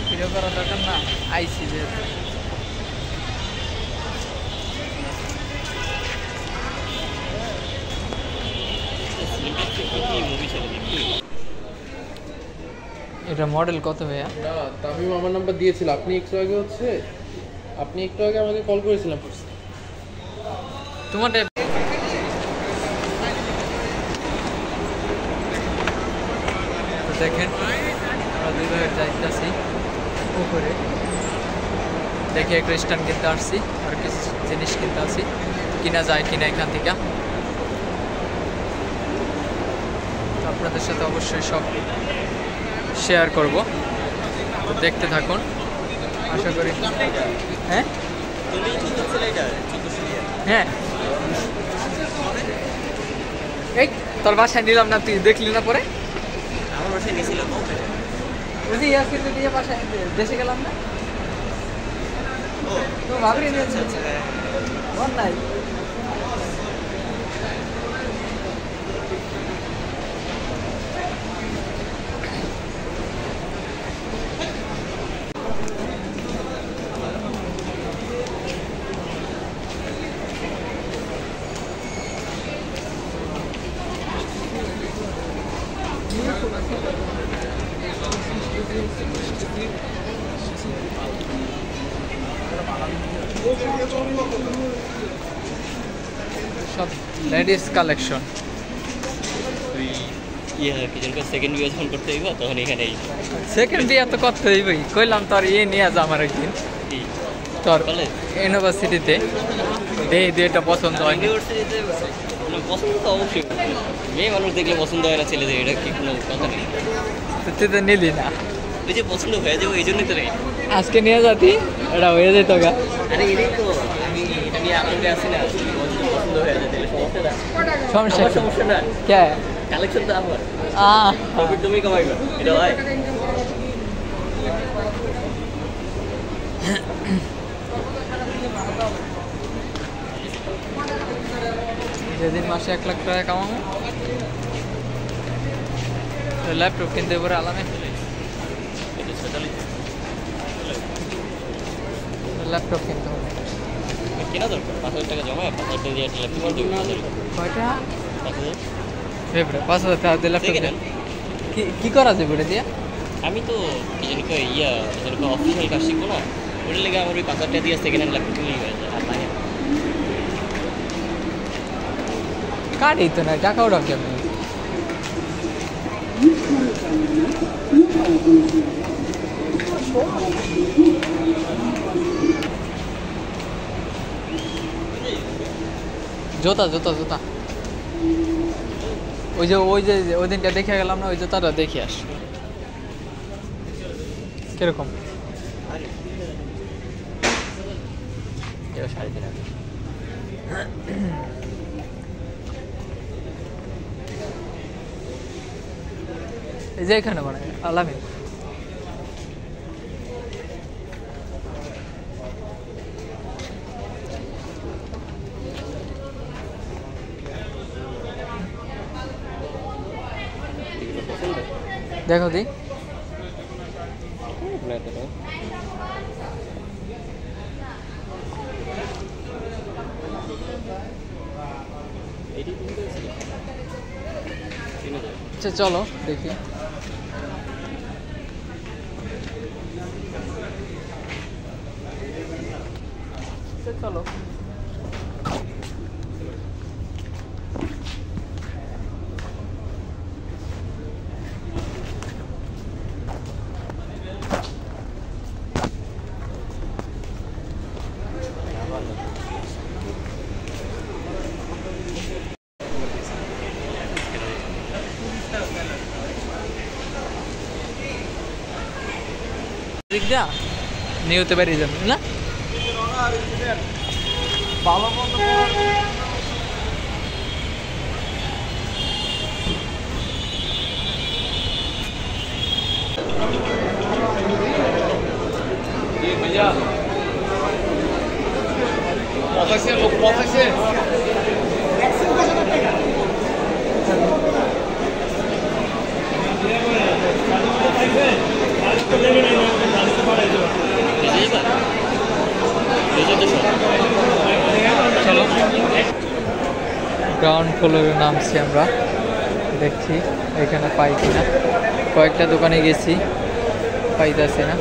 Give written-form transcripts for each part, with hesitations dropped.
Video করা দরকার না, আইসি যেহেতু। এটা মডেল কত ভাইয়া? না, তামিম আমার নাম্বার দিয়েছিল। আপনি একটু আগে আমাকে কল করেছিলেন। তোমার দেখেন আমরা দুই ভাই যাইতেছি পুকুরে, দেখে একটা স্ট্যান্ড কিনতে আসছি, আর কিছু জিনিস কিনতে আসছি, কিনা যায় কিনা এখান থেকে। তো আপনাদের সাথে অবশ্যই সব শেয়ার করব, তো দেখতে থাকুন আশা করি। হ্যাঁ হ্যাঁ, এই তোর বাসায় নিলাম না, তুই দেখলি না পরে? আমার বাসায় নিয়েছিল বুঝি ইয়াসকিনকে দিয়ে বাসায় দেশে গেলাম না, তো ভাবি নিয়েছে মন নাই। সব লেডিস কালেকশন। সেকেন্ড বিয়ে যখন করতে হইব তখন এখানেই সেকেন্ড বিয়ে তো করতে হইবই, কইলাম তোর ইয়ে নিয়ে যা আমার একদিন তোর ইউনিভার্সিটিতে, দিয়ে এটা পছন্দ হয়। ইউনিভার্সিটিতে পছন্দ তো অবশ্যই, মেয়ে মানুষ দেখলে পছন্দ হয় না ছেলেদের, এটা কি কোনো কথা নেই। তুই তো নিলি না, ওই যে পছন্দ হয়ে যাবো এই জন্যই তো নেই। আজকে নিয়ে যাতি এটা হয়ে যেত গা। আরে এটাই তো আমি এটা নিয়ে আনন্দে আসি না, পছন্দ হয়ে যায় সমস্যা না, সমস্যা না। কে কালেকশন তো আমার, আহ তুমি কমাইবা, এটা হয়। যেদিন মাসে 1 লাখ টাকা কামাবো ল্যাপটপ কিনতে পরে আলামে ল্যাপটপ কিনতে হবে। কেনা দরকার 5,000 টাকা জমা, 5,000 টাকা দিয়ে একটা ল্যাপটপ কিনতে হবে। কয়টা? 5,000 ফেব্রুয়ারি 5,000 টাকা দিয়ে ল্যাপটপ কি করা যাবে ওটা দিয়ে? আমি তো কি জানি যেরকম অফিসিয়াল কাজ শিখবো না, ওটার লেগে আমার ওই 5,000 টাকা দিয়ে সেকেন্ড হ্যান্ড ল্যাপটপ কিনলেই হয়ে যায়। আর লাগে কার্ডই তো নাই, টাকাও রাখি আমি। জুতা জুতা জুতা ওই যে ওই দিনটা দেখে গেলাম না, ওই জুতাটা দেখে আস কিরকম। 3,500 এই যে এখানে মানে আলামে দেখো দি আচ্ছা চলো দেখি। চলো নিউতে বেরিয়ে যাবেন না বাবা Pode ser. গ্রাউন্ড ফ্লোরে নামছি আমরা, দেখছি এখানে পাই কিনা। কয়েকটা দোকানে গেছি, পাইতেছি না।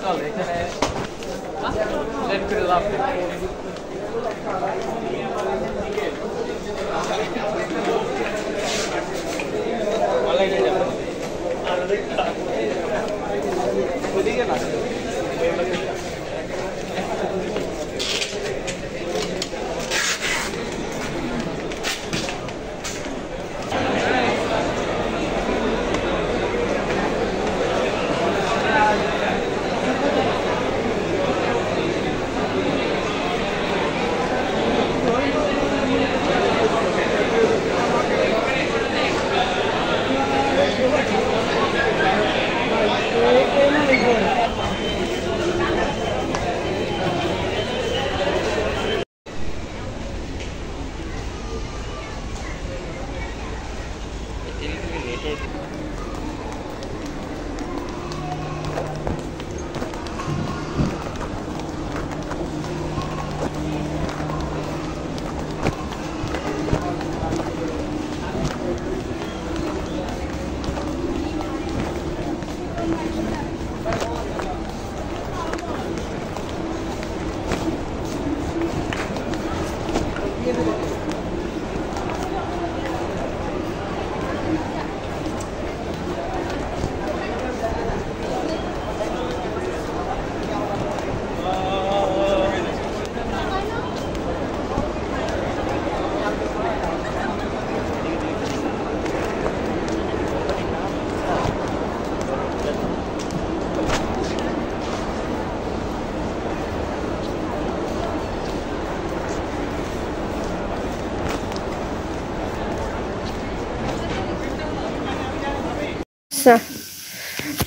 চল এখানে লেট করে লাভ নেই।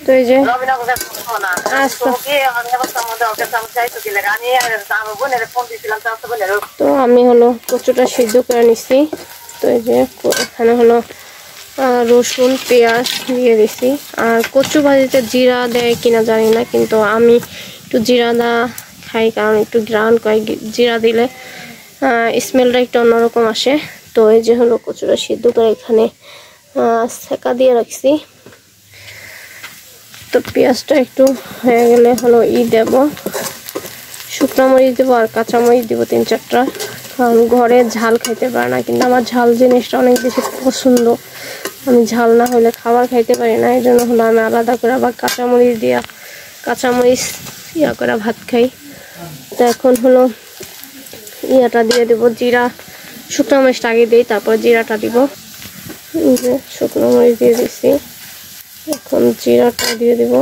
তো এই যে তো আমি হলো কচুটা সিদ্ধ করে নিছি। তো এই যে এখানে হলো রসুন পেঁয়াজ দিয়ে দিছি। আর কচু ভাজিতে জিরা দেয় কিনা জানি না, কিন্তু আমি একটু জিরা খাই, কারণ একটু গ্রাউন্ড করে জিরা দিলে স্মেলটা একটু অন্যরকম আসে। তো এই যে হলো কচুটা সিদ্ধ করে এখানে সেকা দিয়ে রাখছি। তো পেঁয়াজটা একটু হয়ে গেলে হলো দেব, শুকনো মরিচ দেবো আর কাঁচা মরিচ দেবো 3-4টা। কারণ ঘরে ঝাল খাইতে পারে না, কিন্তু আমার ঝাল জিনিসটা অনেক বেশি পছন্দ। আমি ঝাল না হলে খাবার খাইতে পারি না, এই জন্য হলো আমি আলাদা করে আবার কাঁচামরিচ করে ভাত খাই। তো এখন হলো ইয়াটা দিয়ে দেবো, জিরা শুকনো মরিচটা আগে দিই, তারপর জিরাটা দিব। যে শুকনো মরিচ দিয়ে দিচ্ছি, এখন জিরাটা দিয়ে দেব।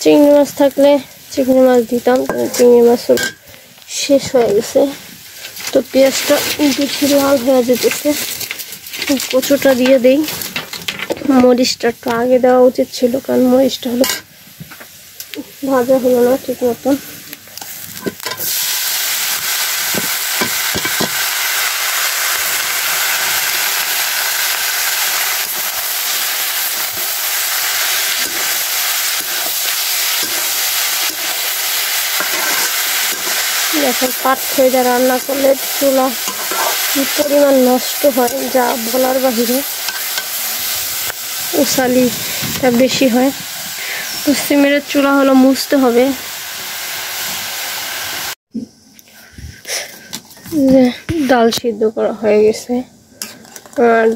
চিংড়ি মাছ থাকলে চিংড়ি মাছ দিতাম, চিংড়ি মাছ শেষ হয়ে গেছে। তো পেঁয়াজটা বেশি লাল হয়ে যেতেছে, কচুটা দিয়ে দেই। মরিচটা একটু আগে দেওয়া উচিত ছিল, কারণ মরিচটা হলো ভাজা হলো না ঠিক মতন। এখন পাট খইটা রান্না করলে চুলা কি পরিমাণ নষ্ট হয় যা বলার বাহিরে, উসালিটা বেশি হয়। তো সিমেন্টের চুলা হলো মুছতে হবে। ডাল সিদ্ধ করা হয়ে গেছে।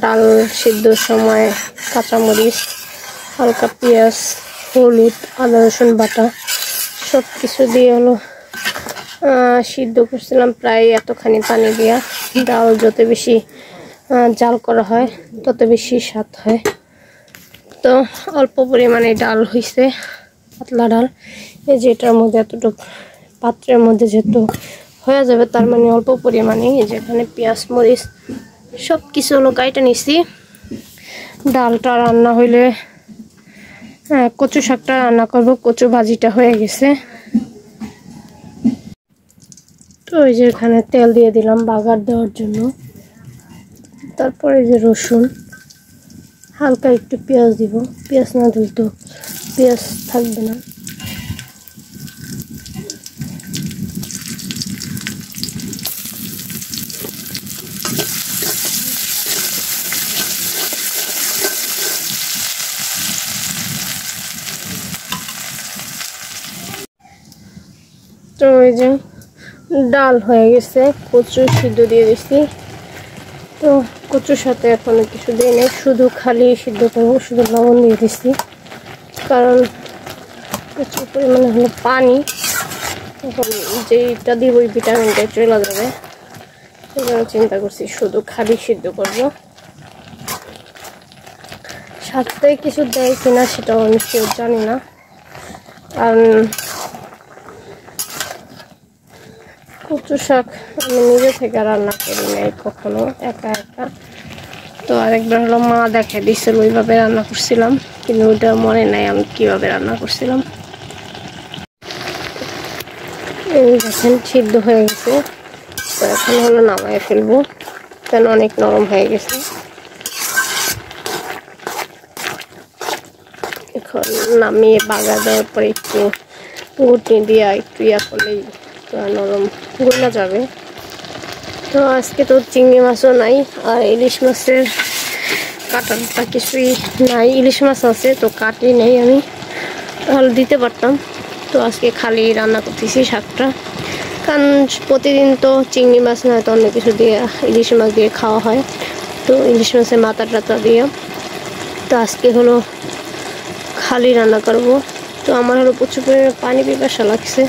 ডাল সিদ্ধর সময় কাঁচামরিচ, হালকা পেঁয়াজ, হলুদ, আদা রসুন বাটা সব কিছু দিয়ে হলো সিদ্ধ করছিলাম প্রায় এতখানি পানি দিয়া। ডাল যত বেশি জাল করা হয় তত বেশি স্বাদ হয়। তো অল্প পরিমাণে ডাল হয়েছে, পাতলা ডাল। এই যে এটার মধ্যে এতটুকু পাত্রের মধ্যে যেহেতু হয়ে যাবে, তার মানে অল্প পরিমাণে এই যে এখানে পেঁয়াজ মরিচ সব কিছু হলো কাইটা নিছি। ডালটা রান্না হইলে কচু শাকটা রান্না করব। কচু ভাজিটা হয়ে গেছে, তো এই যে এখানে তেল দিয়ে দিলাম বাগার দেওয়ার জন্য। তারপরে যে রসুন, হালকা একটু পেঁয়াজ দিব, পেঁয়াজ না দিলে তো পেঁয়াজ থাকবে না। তো এই যে ডাল হয়ে গেছে, কচু সিদ্ধ দিয়ে দিচ্ছি। তো কচুর সাথে এখনো কিছু দিই নেই, শুধু খালি সিদ্ধ করবো, শুধু লবণ দিয়ে দিচ্ছি, কারণ প্রচুর পরিমাণে হলো পানি। এখন যেইটা দিব ওই ভিটামিনটা চলে যাবে, সেজন্য চিন্তা করছি শুধু খালি সিদ্ধ করবো। সাথে কিছু দেয় কিনা সেটাও আমি কেউ জানি না, কারণ কচু শাক আমি নিজে থেকে রান্না করি নাই কখনো একা একা। তো আরেকবার হলো মা দেখে দিচ্ছিল, ওইভাবে রান্না করছিলাম, কিন্তু ওইটা মনে নাই আমি কিভাবে রান্না করছিলাম। এই দেখেন সিদ্ধ হয়ে গেছে, তো এখন হলো নামায় ফেলবো, কেন অনেক নরম হয়ে গেছে। এখন নামিয়ে বাগা দেওয়ার পরে একটু ঘুটনি দিয়ে একটু ইয়া করলেই নরম গলা যাবে। তো আজকে তো চিংড়ি মাছও নাই, আর ইলিশ মাছের কাটাটা কিছুই নাই। ইলিশ মাছ আছে তো কাটি নেই, আমি তাহলে দিতে পারতাম। তো আজকে খালি রান্না করতেছি শাকটা, কারণ প্রতিদিন তো চিংড়ি মাছ না তো অন্য কিছু দিয়ে ইলিশ মাছ দিয়ে খাওয়া হয়, তো ইলিশ মাছের মাথা টাতা দিয়ে। তো আজকে হলো খালি রান্না করব। তো আমার হলো প্রচুর পরিমাণে পানি পিপাসা লাগছে।